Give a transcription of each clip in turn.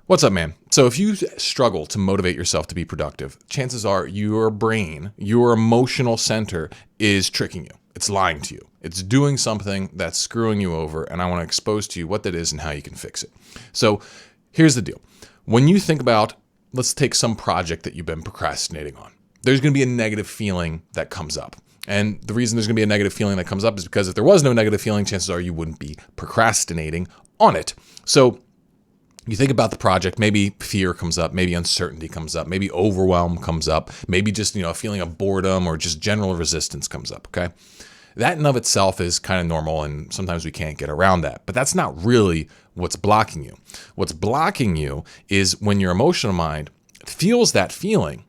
What's up, man? So if you struggle to motivate yourself to be productive, chances are your brain, your emotional center is tricking you. It's lying to you. It's doing something that's screwing you over, and I want to expose to you what that is and how you can fix it. So here's the deal. When you think about, let's take some project that you've been procrastinating on, there's going to be a negative feeling that comes up. And the reason there's going to be a negative feeling that comes up is because if there was no negative feeling, chances are you wouldn't be procrastinating on it. So you think about the project, maybe fear comes up, maybe uncertainty comes up, maybe overwhelm comes up, maybe just, a feeling of boredom or just general resistance comes up, okay? That in of itself is kind of normal, and sometimes we can't get around that. But that's not really what's blocking you. What's blocking you is when your emotional mind feels that feeling,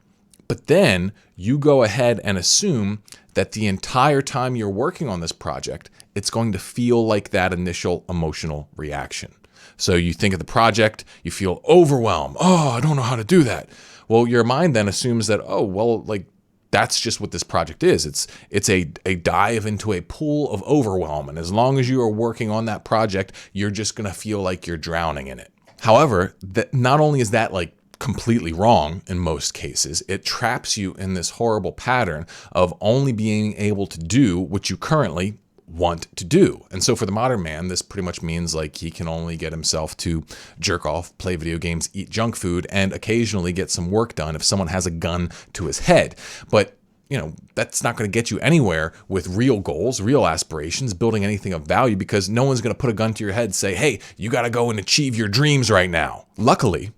but then you go ahead and assume that the entire time you're working on this project, it's going to feel like that initial emotional reaction. So you think of the project, you feel overwhelmed. Oh, I don't know how to do that. Well, your mind then assumes that, that's just what this project is. It's a dive into a pool of overwhelm. And as long as you are working on that project, you're just going to feel like you're drowning in it. However, that not only is that completely wrong in most cases, it traps you in this horrible pattern of only being able to do what you currently want to do. And so for the modern man, this pretty much means he can only get himself to jerk off, play video games, eat junk food, and occasionally get some work done if someone has a gun to his head. But that's not going to get you anywhere with real goals, real aspirations, building anything of value, because no one's going to put a gun to your head and say, hey, you got to go and achieve your dreams right now. Luckily,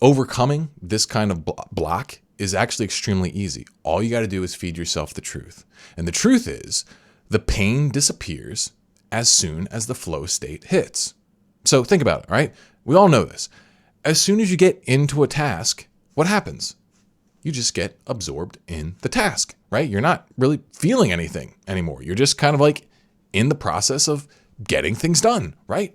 overcoming this kind of block is actually extremely easy. All you got to do is feed yourself the truth. And the truth is, the pain disappears as soon as the flow state hits. So think about it, right? We all know this. As soon as you get into a task, what happens? You just get absorbed in the task, right? You're not really feeling anything anymore. You're just kind of in the process of getting things done, right?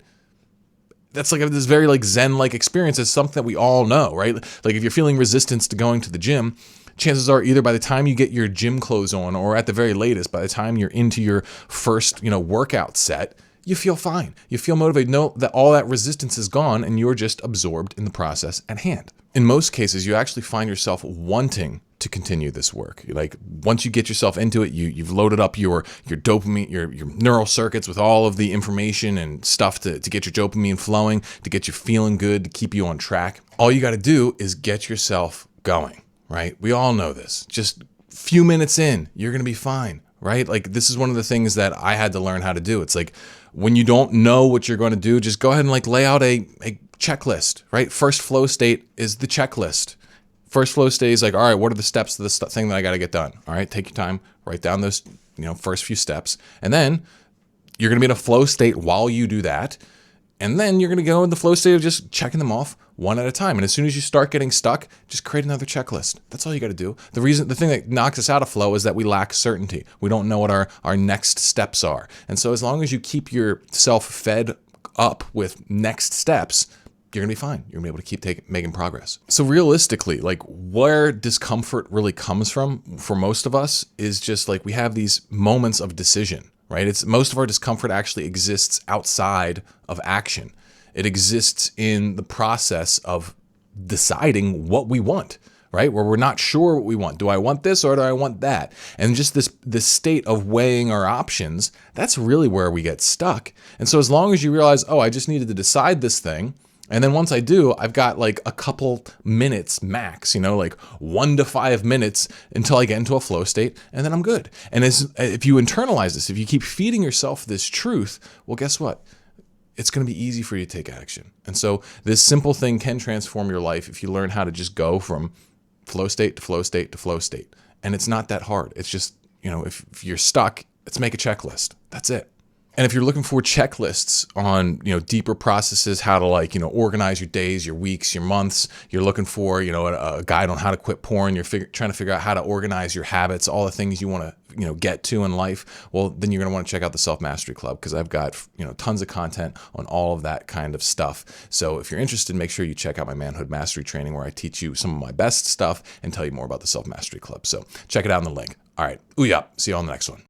That's this very Zen-like experience. It's something that we all know, right? If you're feeling resistance to going to the gym, chances are either by the time you get your gym clothes on, or at the very latest, by the time you're into your first, workout set, you feel fine. You feel motivated. Know that all that resistance is gone and you're just absorbed in the process at hand. In most cases, you actually find yourself wanting to continue this work. Once you get yourself into it, you've loaded up your dopamine, your neural circuits with all of the information and stuff to get your dopamine flowing, to get you feeling good, to keep you on track. All you got to do is get yourself going, right? We all know this. Just a few minutes in, you're going to be fine, right? This is one of the things that I had to learn how to do. It's when you don't know what you're going to do, just go ahead and lay out a checklist, right? First flow state is the checklist. First flow state is all right, what are the steps to this thing that I got to get done? All right, take your time, write down those, first few steps. And then you're going to be in a flow state while you do that. And then you're going to go in the flow state of just checking them off one at a time. And as soon as you start getting stuck, just create another checklist. That's all you got to do. The thing that knocks us out of flow is that we lack certainty. We don't know what our next steps are. And so as long as you keep yourself fed up with next steps, you're going to be fine. You're going to be able to keep making progress. So realistically, where discomfort really comes from for most of us is just we have these moments of decision, right? Most of our discomfort actually exists outside of action. It exists in the process of deciding what we want, right? Where we're not sure what we want. Do I want this or do I want that? And just this state of weighing our options, that's really where we get stuck. And so as long as you realize, I just needed to decide this thing, and then once I do, I've got a couple minutes max, 1 to 5 minutes until I get into a flow state, and then I'm good. And if you internalize this, if you keep feeding yourself this truth, well, guess what? It's going to be easy for you to take action. And so this simple thing can transform your life if you learn how to just go from flow state to flow state to flow state. And it's not that hard. It's just, if you're stuck, let's make a checklist. That's it. And if you're looking for checklists on, deeper processes, how to organize your days, your weeks, your months, you're looking for, a guide on how to quit porn, you're trying to figure out how to organize your habits, all the things you want to, get to in life, well, then you're going to want to check out the Self-Mastery Club, because I've got, tons of content on all of that kind of stuff. So if you're interested, make sure you check out my Manhood Mastery training, where I teach you some of my best stuff and tell you more about the Self-Mastery Club. So check it out in the link. All right. Ooh, yeah. See you on the next one.